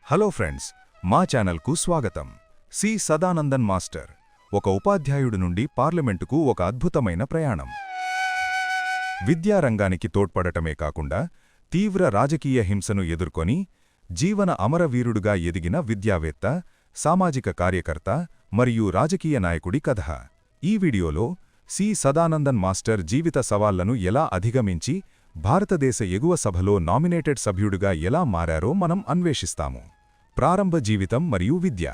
Hello friends, మా ఛానల్కు స్వాగతం. సి సదానందన్ మాస్టర్ ఒక ఉపాధ్యాయుడి నుండి పార్లమెంటుకు ఒక అద్భుతమైన ప్రయాణం. విద్యారంగానికి తోడ్పడటమే కాకుండా తీవ్ర రాజకీయ హింసను ఎదుర్కొని జీవన అమరవీరుడుగా ఎదిగిన విద్యావేత్త, సామాజిక కార్యకర్త మరియు రాజకీయ నాయకుడి కథ. ఈ వీడియోలో సి సదానందన్ మాస్టర్ జీవిత సవాళ్లను ఎలా అధిగమించి భారతదేశ ఎగువ సభలో నామినేటెడ్ సభ్యుడిగా ఎలా మారారో మనం అన్వేషిస్తాము. ప్రారంభ జీవితం మరియు విద్య.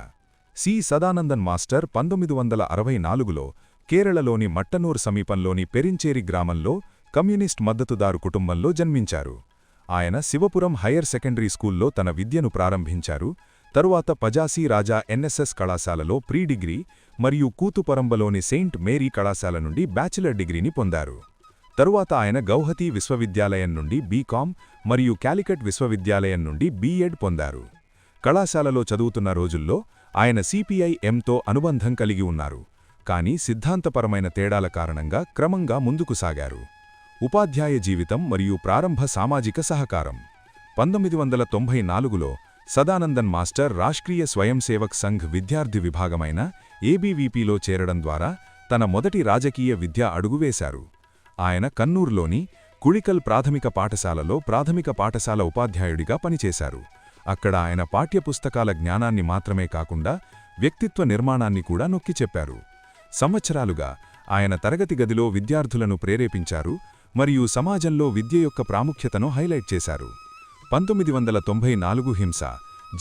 సి సదానందన్ మాస్టర్ 1964లో కేరళలోని మట్టనూర్ సమీపంలోని పెరించేరి గ్రామంలో కమ్యూనిస్ట్ మద్దతుదారు కుటుంబంలో జన్మించారు. ఆయన శివపురం హయ్యర్ సెకండరీ స్కూల్లో తన విద్యను ప్రారంభించారు. తరువాత పజాసి రాజా ఎన్ఎస్ఎస్ కళాశాలలో ప్రీ డిగ్రీ మరియు కూతుపరంబలోని సెయింట్ మేరీ కళాశాల నుండి బ్యాచిలర్ డిగ్రీని పొందారు. తరువాత ఆయన గౌహతి విశ్వవిద్యాలయం నుండి బీకాం మరియు కాలికట్ విశ్వవిద్యాలయం నుండి బీఎడ్ పొందారు. కళాశాలలో చదువుతున్న రోజుల్లో ఆయన సిపిఐఎంతో అనుబంధం కలిగి ఉన్నారు, కానీ సిద్ధాంతపరమైన తేడాల కారణంగా క్రమంగా ముందుకు సాగారు. ఉపాధ్యాయ జీవితం మరియు ప్రారంభ సామాజిక సహకారం. 1994లో సదానందన్ మాస్టర్ రాష్ట్రీయ స్వయం సేవక్ సంఘ్ విద్యార్థి విభాగమైన ఏబీవీపీలో చేరడం ద్వారా తన మొదటి రాజకీయ విద్య అడుగువేశారు. ఆయన కన్నూర్లోని కుళికల్ ప్రాథమిక పాఠశాలలో ప్రాథమిక పాఠశాల ఉపాధ్యాయుడిగా పనిచేశారు. అక్కడ ఆయన పాఠ్యపుస్తకాల జ్ఞానాన్ని మాత్రమే కాకుండా వ్యక్తిత్వ నిర్మాణాన్ని కూడా నొక్కి చెప్పారు. సంవత్సరాలుగా ఆయన తరగతి గదిలో విద్యార్థులను ప్రేరేపించారు మరియు సమాజంలో విద్య యొక్క ప్రాముఖ్యతను హైలైట్ చేశారు. 1994 హింస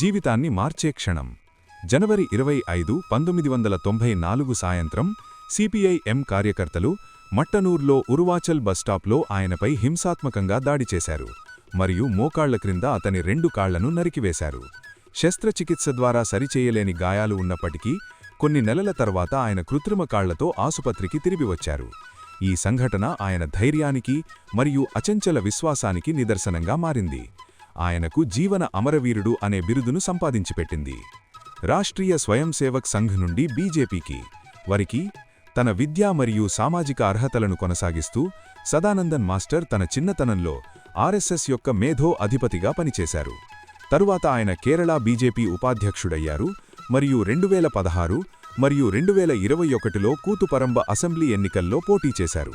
జీవితాన్ని మార్చే క్షణం. జనవరి 25, 1994 సాయంత్రం సిపిఐఎం కార్యకర్తలు మట్టనూర్లో ఉరువాచల్ బస్టాప్లో ఆయనపై హింసాత్మకంగా దాడి చేశారు మరియు మోకాళ్ల క్రింద అతని 2 కాళ్లను నరికివేశారు. శస్త్రచికిత్స ద్వారా సరిచేయలేని గాయాలు ఉన్నప్పటికీ కొన్ని నెలల తర్వాత ఆయన కృత్రిమ కాళ్లతో ఆసుపత్రికి తిరిగి వచ్చారు. ఈ సంఘటన ఆయన ధైర్యానికి మరియు అచంచల విశ్వాసానికి నిదర్శనంగా మారింది. ఆయనకు జీవన అమరవీరుడు అనే బిరుదును సంపాదించిపెట్టింది. రాష్ట్రీయ స్వయం సేవక్ సంఘ్ నుండి బీజేపీకి వరికి తన విద్యా మరియు సామాజిక అర్హతలను కొనసాగిస్తూ సదానందన్ మాస్టర్ తన చిన్నతనంలో ఆర్ఎస్ఎస్ యొక్క మేధో అధిపతిగా పనిచేశారు. తరువాత ఆయన కేరళ బీజేపీ ఉపాధ్యక్షుడయ్యారు మరియు 2016 మరియు 2021లో కూతుపరంబ అసెంబ్లీ ఎన్నికల్లో పోటీ చేశారు.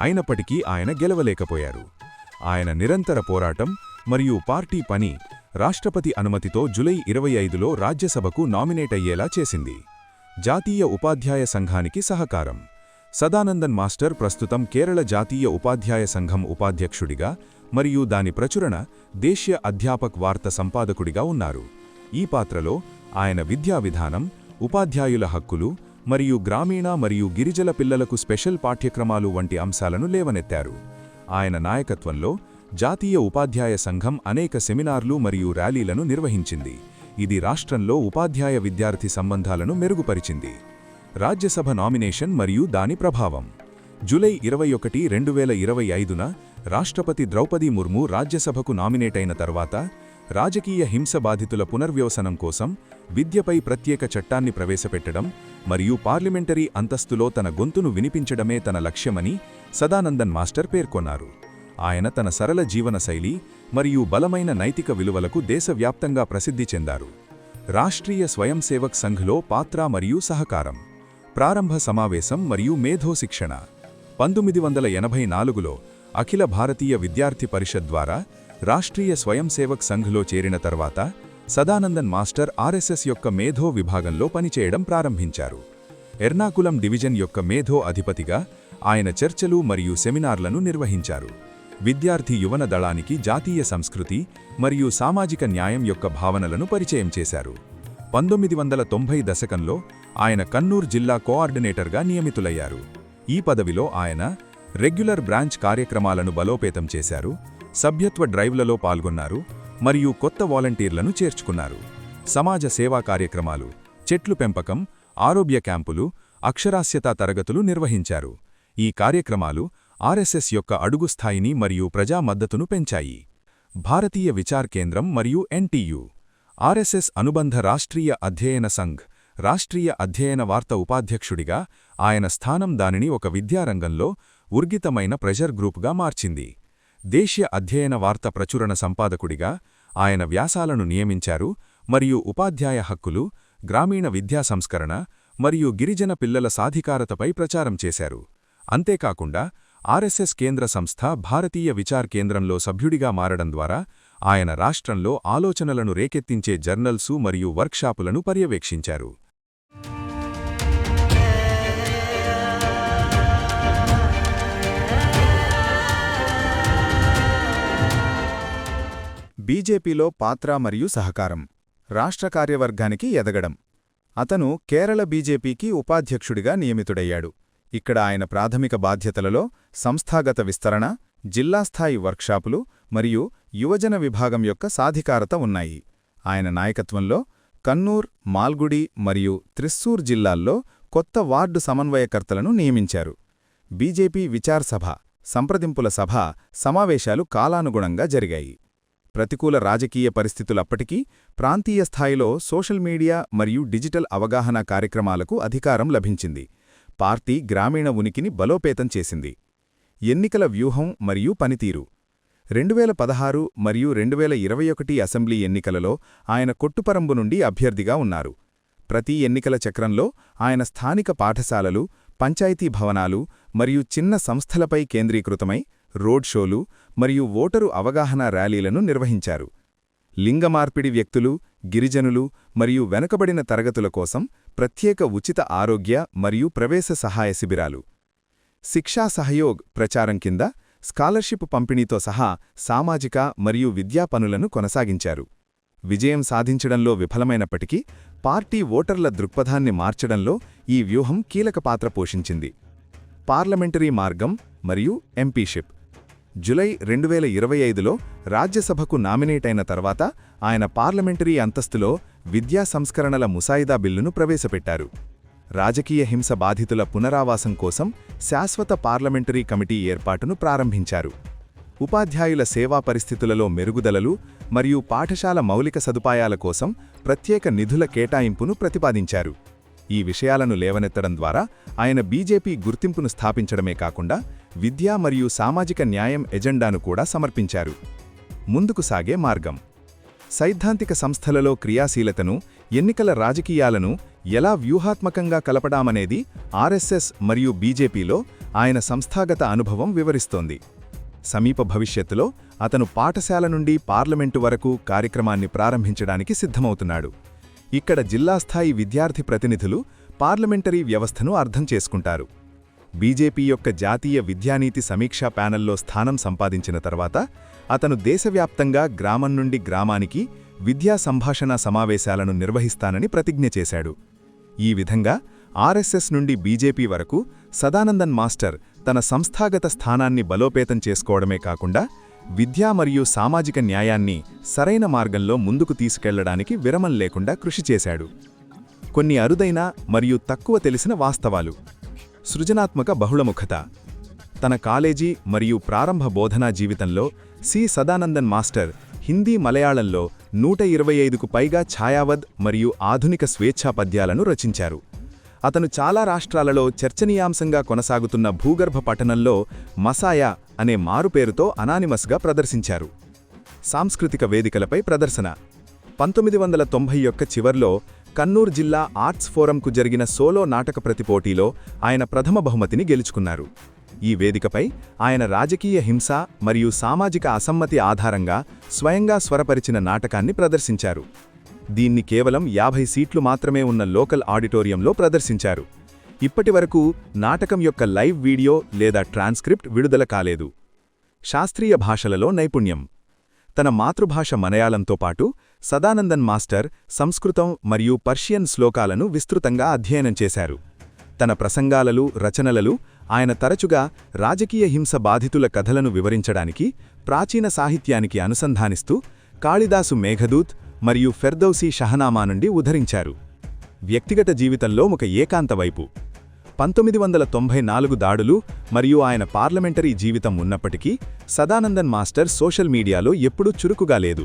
అయినప్పటికీ ఆయన గెలవలేకపోయారు. ఆయన నిరంతర పోరాటం మరియు పార్టీ పని రాష్ట్రపతి అనుమతితో జూలై 25లో రాజ్యసభకు నామినేట్ అయ్యేలా చేసింది. జాతీయ ఉపాధ్యాయ సంఘానికి సహకారం. సదానందన్ మాస్టర్ ప్రస్తుతం కేరళ జాతీయ ఉపాధ్యాయ సంఘం ఉపాధ్యక్షుడిగా మరియు దాని ప్రచురణ దేశీయ అధ్యాపక్ వార్త సంపాదకుడిగా ఉన్నారు. ఈ పాత్రలో ఆయన విద్యా విధానం, ఉపాధ్యాయుల హక్కులు మరియు గ్రామీణ మరియు గిరిజన పిల్లలకు స్పెషల్ పాఠ్యక్రమాలు వంటి అంశాలను లేవనెత్తారు. ఆయన నాయకత్వంలో జాతీయ ఉపాధ్యాయ సంఘం అనేక సెమినార్లు మరియు ర్యాలీలను నిర్వహించింది. ఇది రాష్ట్రంలో ఉపాధ్యాయ విద్యార్థి సంబంధాలను మెరుగుపరిచింది. రాజ్యసభ నామినేషన్ మరియు దాని ప్రభావం. జూలై 21, 2025న రాష్ట్రపతి ద్రౌపది ముర్ము రాజ్యసభకు నామినేట్ అయిన తర్వాత రాజకీయ హింస బాధితుల పునర్వ్యవసనం కోసం విద్యపై ప్రత్యేక చట్టాన్ని ప్రవేశపెట్టడం మరియు పార్లమెంటరీ అంతస్తులో తన గొంతును వినిపించడమే తన లక్ష్యమని సదానందన్ మాస్టర్ పేర్కొన్నారు. ఆయన తన సరళ జీవనశైలి మరియు బలమైన నైతిక విలువలకు దేశవ్యాప్తంగా ప్రసిద్ధి చెందారు. రాష్ట్రీయ స్వయం సేవక్ సంఘ్లో పాత్ర మరియు సహకారం. ప్రారంభ సమావేశం మరియు మేధో శిక్షణ. 1984లో అఖిల భారతీయ విద్యార్థి పరిషత్ ద్వారా రాష్ట్రీయ స్వయం సేవక్ సంఘ్లో చేరిన తర్వాత సదానందన్ మాస్టర్ ఆర్ఎస్ఎస్ యొక్క మేధో విభాగంలో పనిచేయడం ప్రారంభించారు. ఎర్నాకులం డివిజన్ యొక్క మేధో అధిపతిగా ఆయన చర్చలు మరియు సెమినార్లను నిర్వహించారు. విద్యార్థి యువన దళానికి జాతీయ సంస్కృతి మరియు సామాజిక న్యాయం యొక్క భావనలను పరిచయం చేశారు. 1990 దశకంలో ఆయన కన్నూర్ జిల్లా కోఆర్డినేటర్గా నియమితులయ్యారు. ఈ పదవిలో ఆయన రెగ్యులర్ బ్రాంచ్ కార్యక్రమాలను బలోపేతం చేశారు, సభ్యత్వ డ్రైవ్లలో పాల్గొన్నారు మరియు కొత్త వాలంటీర్లను చేర్చుకున్నారు. సమాజ సేవా కార్యక్రమాలు, చెట్లు పెంపకం, ఆరోగ్య క్యాంపులు, అక్షరాస్యతా తరగతులు నిర్వహించారు. ఈ కార్యక్రమాలు ఆర్ఎస్ఎస్ యొక్క అడుగు స్థాయిని మరియు ప్రజా మద్దతును పెంచాయి. భారతీయ విచార్ కేంద్రం మరియు ఎన్టీయు. ఆర్ఎస్ఎస్ అనుబంధ రాష్ట్రీయ అధ్యయన సంఘ్, రాష్ట్రీయ అధ్యయన వార్త ఉపాధ్యక్షుడిగా ఆయన స్థానం దానిని ఒక విద్యారంగంలో ఉర్గితమైన ప్రెజర్ గ్రూప్గా మార్చింది. దేశీయ అధ్యయన వార్త ప్రచురణ సంపాదకుడిగా ఆయన వ్యాసాలను నియమించారు మరియు ఉపాధ్యాయ హక్కులు, గ్రామీణ విద్యా సంస్కరణ మరియు గిరిజన పిల్లల సాధికారతపై ప్రచారం చేశారు. అంతేకాకుండా ఆర్ఎస్ఎస్ కేంద్ర సంస్థ భారతీయ విచార్ కేంద్రంలో సభ్యుడిగా మారడం ద్వారా ఆయన రాష్ట్రంలో ఆలోచనలను రేకెత్తించే జర్నల్సు మరియు వర్క్షాపులను పర్యవేక్షించారు. బీజేపీలో పాత్ర మరియు సహకారం. రాష్ట్ర కార్యవర్గానికి ఎదగడం. అతను కేరళ బీజేపీకి ఉపాధ్యక్షుడిగా నియమితుడయ్యాడు. ఇక్కడ ఆయన ప్రాథమిక బాధ్యతలలో సంస్థాగత విస్తరణ, జిల్లాస్థాయి వర్క్షాపులు మరియు యువజన విభాగం యొక్క సాధికారత ఉన్నాయి. ఆయన నాయకత్వంలో కన్నూర్, మాల్గుడి మరియు త్రిస్సూర్ జిల్లాల్లో కొత్త వార్డు సమన్వయకర్తలను నియమించారు. బీజేపీ విచార్ సభ, సంప్రదింపుల సభ సమావేశాలు కాలానుగుణంగా జరిగాయి. ప్రతికూల రాజకీయ పరిస్థితులప్పటికీ ప్రాంతీయ స్థాయిలో సోషల్ మీడియా మరియు డిజిటల్ అవగాహన కార్యక్రమాలకు అధికారం లభించింది. పార్టీ గ్రామీణ ఉనికిని బలోపేతం చేసింది. ఎన్నికల వ్యూహం మరియు పనితీరు. 2016 మరియు 2021 అసెంబ్లీ ఎన్నికలలో ఆయన కొట్టుపరంబు నుండి అభ్యర్థిగా ఉన్నారు. ప్రతి ఎన్నికల చక్రంలో ఆయన స్థానిక పాఠశాలలు, పంచాయతీ భవనాలు మరియు చిన్న సంస్థలపై కేంద్రీకృతమై రోడ్ షోలు మరియు ఓటరు అవగాహన ర్యాలీలను నిర్వహించారు. లింగమార్పిడి వ్యక్తులు, గిరిజనులు మరియు వెనుకబడిన తరగతుల కోసం ప్రత్యేక ఉచిత ఆరోగ్య మరియు ప్రవేశ సహాయ శిబిరాలు. శిక్షా సహయోగ్ ప్రచారం కింద స్కాలర్షిప్ పంపిణీతో సహా సామాజిక మరియు విద్యా పనులను కొనసాగించారు. విజయం సాధించడంలో విఫలమైనప్పటికీ పార్టీ ఓటర్ల దృక్పథాన్ని మార్చడంలో ఈ వ్యూహం కీలక పాత్ర పోషించింది. పార్లమెంటరీ మార్గం మరియు ఎంపీషిప్. జులై 2025లో రాజ్యసభకు నామినేటైన తర్వాత ఆయన పార్లమెంటరీ అంతస్తులో విద్యా సంస్కరణల ముసాయిదా బిల్లును ప్రవేశపెట్టారు. రాజకీయ హింస బాధితుల పునరావాసం కోసం శాశ్వత పార్లమెంటరీ కమిటీ ఏర్పాటును ప్రారంభించారు. ఉపాధ్యాయుల సేవా పరిస్థితులలో మెరుగుదలలు మరియు పాఠశాల మౌలిక సదుపాయాల కోసం ప్రత్యేక నిధుల కేటాయింపును ప్రతిపాదించారు. ఈ విషయాలను లేవనెత్తడం ద్వారా ఆయన బీజేపీ గుర్తింపును స్థాపించడమే కాకుండా విద్యా మరియు సామాజిక న్యాయం ఎజెండాను కూడా సమర్పించారు. ముందుకు సాగే మార్గం. సైద్ధాంతిక సంస్థలలో క్రియాశీలతను, ఎన్నికల రాజకీయాలను ఎలా వ్యూహాత్మకంగా కలపడామనేది ఆర్ఎస్ఎస్ మరియు బీజేపీలో ఆయన సంస్థాగత అనుభవం వివరిస్తోంది. సమీప భవిష్యత్తులో అతను పాఠశాల నుండి పార్లమెంటు వరకు కార్యక్రమాన్ని ప్రారంభించడానికి సిద్ధమవుతున్నాడు. ఇక్కడ జిల్లాస్థాయి విద్యార్థి ప్రతినిధులు పార్లమెంటరీ వ్యవస్థను అర్థం చేసుకుంటారు. బీజేపీ యొక్క జాతీయ విద్యానీతి సమీక్షా ప్యానెల్లో స్థానం సంపాదించిన తర్వాత అతను దేశవ్యాప్తంగా గ్రామం నుండి గ్రామానికి విద్యా సంభాషణ సమావేశాలను నిర్వహిస్తానని ప్రతిజ్ఞ చేశాడు. ఈ విధంగా ఆర్ఎస్ఎస్ నుండి బీజేపీ వరకు సదానందన్ మాస్టర్ తన సంస్థాగత స్థానాన్ని బలోపేతం చేసుకోవడమే కాకుండా విద్యా మరియు సామాజిక న్యాయాన్ని సరైన మార్గంలో ముందుకు తీసుకెళ్లడానికి విరమం లేకుండా కృషి చేశాడు. కొన్ని అరుదైన మరియు తక్కువ తెలిసిన వాస్తవాలు. సృజనాత్మక బహుళముఖత. తన కాలేజీ మరియు ప్రారంభ బోధనా జీవితంలో సి సదానందన్ మాస్టర్ హిందీ, మలయాళంలో 125కు పైగా ఛాయావద్ మరియు ఆధునిక స్వేచ్ఛా పద్యాలను రచించారు. అతను చాలా రాష్ట్రాలలో చర్చనీయాంశంగా కొనసాగుతున్న భూగర్భ పఠనంలో మసాయా అనే మారుపేరుతో అనానిమస్గా ప్రదర్శించారు. సాంస్కృతిక వేదికలపై ప్రదర్శన. 1991 చివర్లో కన్నూర్ జిల్లా ఆర్ట్స్ ఫోరంకు జరిగిన సోలో నాటక ప్రతిపోటీలో ఆయన ప్రథమ బహుమతిని గెలుచుకున్నారు. ఈ వేదికపై ఆయన రాజకీయ హింస మరియు సామాజిక అసమ్మతి ఆధారంగా స్వయంగా స్వరపరిచిన నాటకాన్ని ప్రదర్శించారు. దీన్ని కేవలం 50 సీట్లు మాత్రమే ఉన్న లోకల్ ఆడిటోరియంలో ప్రదర్శించారు. ఇప్పటివరకు నాటకం యొక్క లైవ్ వీడియో లేదా ట్రాన్స్క్రిప్ట్ విడుదల కాలేదు. శాస్త్రీయ భాషలలో నైపుణ్యం. తన మాతృభాష మలయాళంతో పాటు సదానందన్ మాస్టర్ సంస్కృతం మరియు పర్షియన్ శ్లోకాలను విస్తృతంగా అధ్యయనం చేశారు. తన ప్రసంగాలలో, రచనలలో ఆయన తరచుగా రాజకీయ హింస బాధితుల కథలను వివరించడానికి ప్రాచీన సాహిత్యానికి అనుసంధానిస్తూ కాళిదాసు మేఘదూత్ మరియు ఫెర్దౌసీ షహనామా నుండి ఉద్ధరించారు. వ్యక్తిగత జీవితంలో ఒక ఏకాంత వైపు. 1994 దాడులు మరియు ఆయన పార్లమెంటరీ జీవితం ఉన్నప్పటికీ సదానందన్ మాస్టర్ సోషల్ మీడియాలో ఎప్పుడూ చురుకుగా లేదు.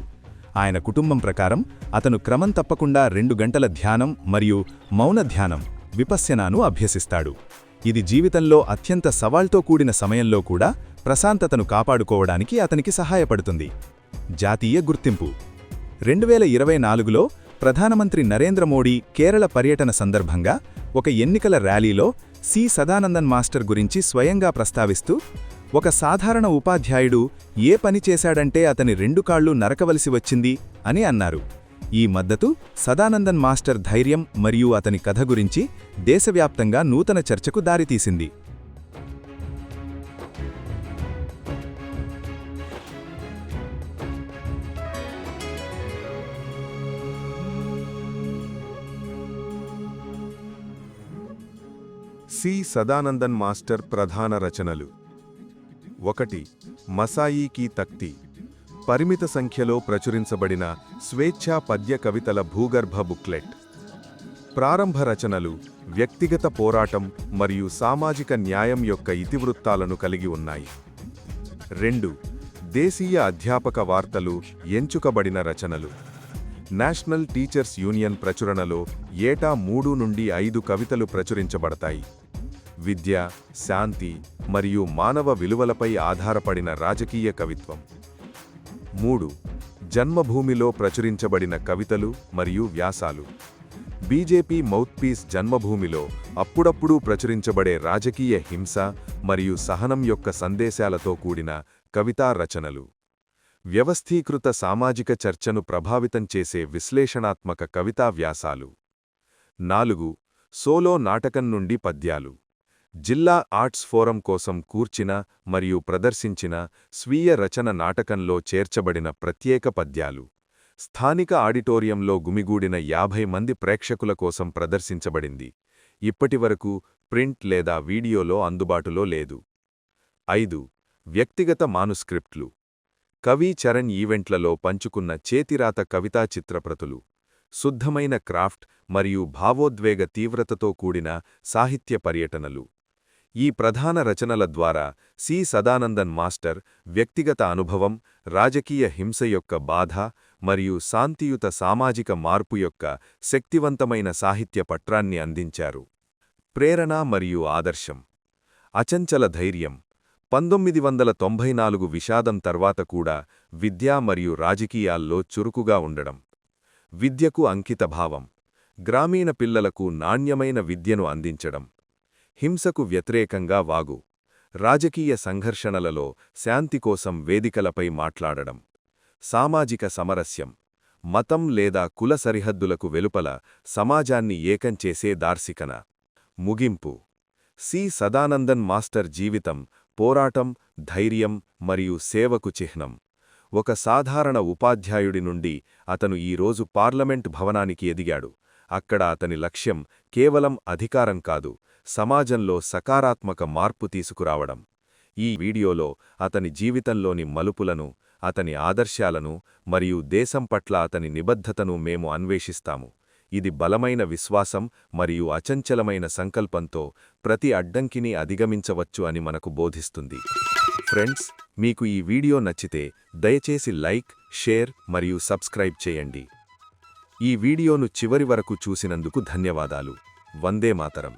ఆయన కుటుంబం ప్రకారం అతను క్రమం తప్పకుండా 2 గంటల ధ్యానం మరియు మౌన ధ్యానం విపశ్యనాను అభ్యసిస్తాడు. ఇది జీవితంలో అత్యంత సవాల్తో కూడిన సమయంలో కూడా ప్రశాంతతను కాపాడుకోవడానికి అతనికి సహాయపడుతుంది. జాతీయ గుర్తింపు. 2024లో ప్రధానమంత్రి నరేంద్ర మోడీ కేరళ పర్యటన సందర్భంగా ఒక ఎన్నికల ర్యాలీలో సి సదానందన్ మాస్టర్ గురించి స్వయంగా ప్రస్తావిస్తూ, ఒక సాధారణ ఉపాధ్యాయుడు ఏ పని చేశాడంటే అతని 2 కాళ్లు నరకవలసి వచ్చింది అని అన్నారు. ఈ మద్దతు సదానందన్ మాస్టర్ ధైర్యం మరియు అతని కథ గురించి దేశవ్యాప్తంగా నూతన చర్చకు దారితీసింది. సి సదానందన్ మాస్టర్ ప్రధాన రచనలు. 1. మసాయి కీ తఖ్తీ. పరిమిత సంఖ్యలో ప్రచురించబడిన స్వేచ్ఛా పద్య కవితల భూగర్భ బుక్లెట్. ప్రారంభ రచనలు వ్యక్తిగత పోరాటం మరియు సామాజిక న్యాయం యొక్క ఇతివృత్తాలను కలిగి ఉన్నాయి. 2. దేశీయ అధ్యాపక వార్తలు ఎంచుకబడిన రచనలు. నేషనల్ టీచర్స్ యూనియన్ ప్రచురణలో ఏటా 3 నుండి 5 కవితలు ప్రచురించబడతాయి. విద్య, శాంతి మరియు మానవ విలువలపై ఆధారపడిన రాజకీయ కవిత్వం. 3. జన్మభూమిలో ప్రచురించబడిన కవితలు మరియు వ్యాసాలు. బీజేపీ మౌత్పీస్ జన్మభూమిలో అప్పుడప్పుడు ప్రచురించబడే రాజకీయ హింస మరియు సహనం యొక్క సందేశాలతో కూడిన కవితా రచనలు. వ్యవస్థీకృత సామాజిక చర్చను ప్రభావితం చేసే విశ్లేషణాత్మక కవితా వ్యాసాలు. 4. సోలో నాటకం నుండి పద్యాలు. జిల్లా ఆర్ట్స్ ఫోరం కోసం కూర్చిన మరియు ప్రదర్శించిన స్వీయ రచన నాటకంలో చేర్చబడిన ప్రత్యేక పద్యాలు. స్థానిక ఆడిటోరియంలో గుమిగూడిన 50 మంది ప్రేక్షకుల కోసం ప్రదర్శించబడింది. ఇప్పటివరకు ప్రింట్ లేదా వీడియోలో అందుబాటులో లేదు. 5. వ్యక్తిగత మానుస్క్రిప్ట్లు. కవి చరణ్ ఈవెంట్లలో పంచుకున్న చేతిరాత కవితా చిత్రప్రతులు. శుద్ధమైన క్రాఫ్ట్ మరియు భావోద్వేగ తీవ్రతతో కూడిన సాహిత్య పర్యటనలు. ఈ ప్రధాన రచనల ద్వారా సి సదానందన్ మాస్టర్ వ్యక్తిగత అనుభవం, రాజకీయ హింస యొక్క బాధ మరియు శాంతియుత సామాజిక మార్పు యొక్క శక్తివంతమైన సాహిత్య పట్రాన్ని అందించారు. ప్రేరణ మరియు ఆదర్శం. అచంచల ధైర్యం. 1994 విషాదం తర్వాత కూడా విద్య మరియు రాజకీయాల్లో చురుకుగా ఉండడం. విద్యకు అంకితభావం. గ్రామీణ పిల్లలకు నాణ్యమైన విద్యను అందించడం. హింసకు వ్యతిరేకంగా వాగు. రాజకీయ సంఘర్షణలలో శాంతి కోసం వేదికలపై మాట్లాడడం. సామాజిక సమరస్యం. మతం లేదా కుల సరిహద్దులకు వెలుపల సమాజాన్ని ఏకం చేసే దార్శికన. ముగింపు. సి సదానందన్ మాస్టర్ జీవితం పోరాటం, ధైర్యం మరియు సేవకు చిహ్నం. ఒక సాధారణ ఉపాధ్యాయుడి నుండి అతను ఈరోజు పార్లమెంట్ భవనానికి ఎదిగాడు. అక్కడ అతని లక్ష్యం కేవలం అధికారం కాదు, సమాజంలో సకారాత్మక మార్పు తీసుకురావడం. ఈ వీడియోలో అతని జీవితంలోని మలుపులను, అతని ఆదర్శాలను మరియు దేశం పట్ల అతని నిబద్ధతను మేము అన్వేషిస్తాము. ఇది బలమైన విశ్వాసం మరియు అచంచలమైన సంకల్పంతో ప్రతి అడ్డంకిని అధిగమించవచ్చు అని మనకు బోధిస్తుంది. ఫ్రెండ్స్, మీకు ఈ వీడియో నచ్చితే దయచేసి లైక్, షేర్ మరియు సబ్స్క్రైబ్ చేయండి. ఈ వీడియోను చివరి వరకు చూసినందుకు ధన్యవాదాలు. వందే మాతరం.